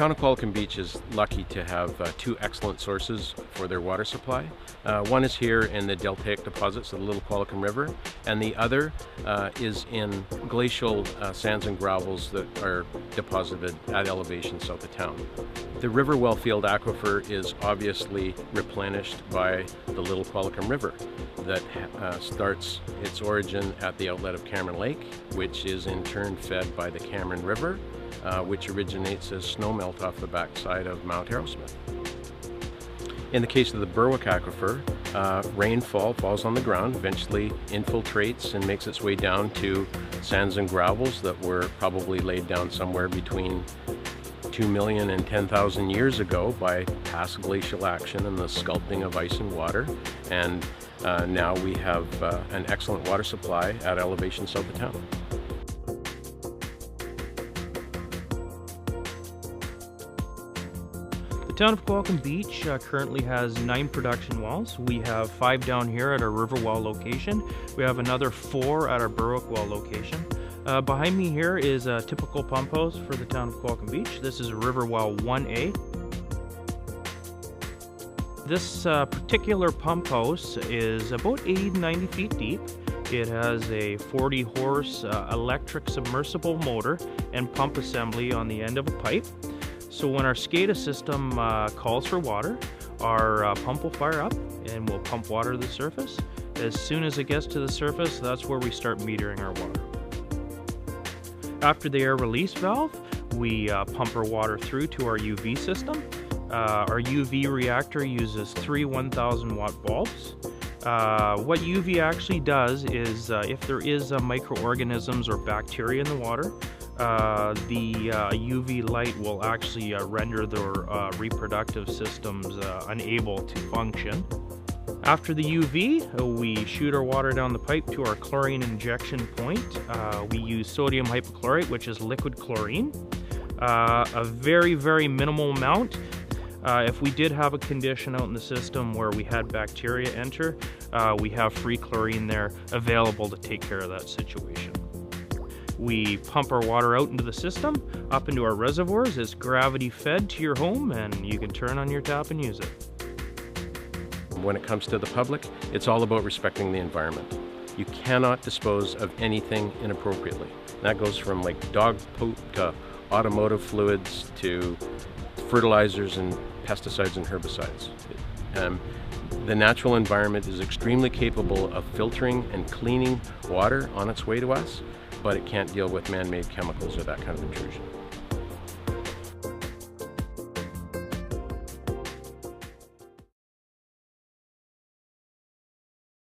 town of Qualicum Beach is lucky to have two excellent sources for their water supply. One is here in the deltaic deposits of the Little Qualicum River, and the other is in glacial sands and gravels that are deposited at elevation south of town. The river wellfield aquifer is obviously replenished by the Little Qualicum River that starts its origin at the outlet of Cameron Lake, which is in turn fed by the Cameron River, which originates as snowmelt off the backside of Mount Arrowsmith. In the case of the Berwick aquifer, rainfall falls on the ground, eventually infiltrates and makes its way down to sands and gravels that were probably laid down somewhere between 2 million and 10,000 years ago by past glacial action and the sculpting of ice and water. And now we have an excellent water supply at elevation south of town. The town of Qualicum Beach currently has 9 production wells. We have 5 down here at our river well location. We have another 4 at our Berwick well location. Behind me here is a typical pump house for the town of Qualicum Beach. This is river well 1A. This particular pump house is about 80 to 90 feet deep. It has a 40 horse electric submersible motor and pump assembly on the end of a pipe. So when our SCADA system calls for water, our pump will fire up and we'll pump water to the surface. As soon as it gets to the surface, that's where we start metering our water. After the air release valve, we pump our water through to our UV system. Our UV reactor uses 3 1,000 watt bulbs. What UV actually does is if there is microorganisms or bacteria in the water, the UV light will actually render their reproductive systems unable to function. After the UV, we shoot our water down the pipe to our chlorine injection point. We use sodium hypochlorite, which is liquid chlorine, a very, very minimal amount. If we did have a condition out in the system where we had bacteria enter, we have free chlorine there available to take care of that situation. We pump our water out into the system, up into our reservoirs. It's gravity fed to your home, and you can turn on your tap and use it. When it comes to the public, it's all about respecting the environment. You cannot dispose of anything inappropriately. That goes from like dog poop to automotive fluids to fertilizers and pesticides and herbicides. The natural environment is extremely capable of filtering and cleaning water on its way to us, but it can't deal with man-made chemicals or that kind of intrusion.